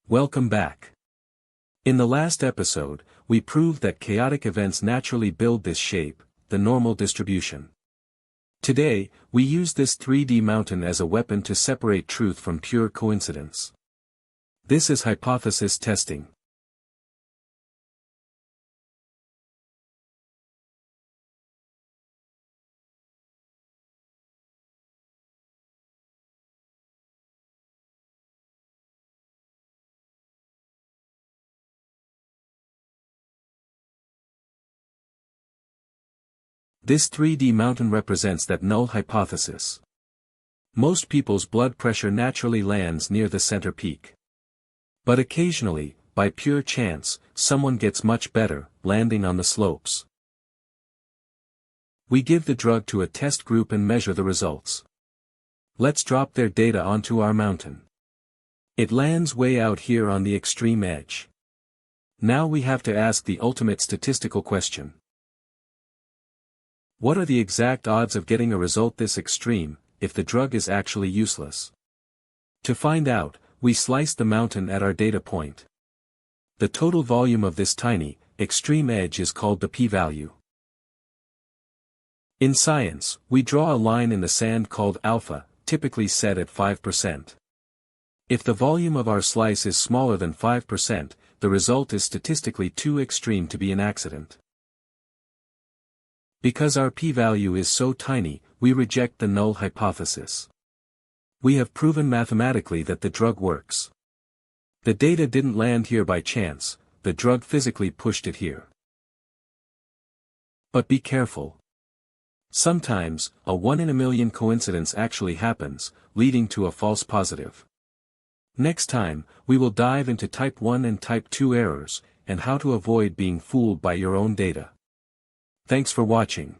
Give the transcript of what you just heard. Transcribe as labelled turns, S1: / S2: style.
S1: Welcome back. In the last episode, we proved that chaotic events naturally build this shape, the normal distribution. Today, we use this 3D mountain as a weapon to separate truth from pure coincidence. This is hypothesis testing. This 3D mountain represents that null hypothesis. Most people's blood pressure naturally lands near the center peak. But occasionally, by pure chance, someone gets much better, landing on the slopes. We give the drug to a test group and measure the results. Let's drop their data onto our mountain. It lands way out here on the extreme edge. Now we have to ask the ultimate statistical question. What are the exact odds of getting a result this extreme, if the drug is actually useless? To find out, we slice the mountain at our data point. The total volume of this tiny, extreme edge is called the p-value. In science, we draw a line in the sand called alpha, typically set at 5%. If the volume of our slice is smaller than 5%, the result is statistically too extreme to be an accident. Because our p-value is so tiny, we reject the null hypothesis. We have proven mathematically that the drug works. The data didn't land here by chance, the drug physically pushed it here. But be careful. Sometimes, a 1 in a million coincidence actually happens, leading to a false positive. Next time, we will dive into type 1 and type 2 errors, and how to avoid being fooled by your own data. Thanks for watching.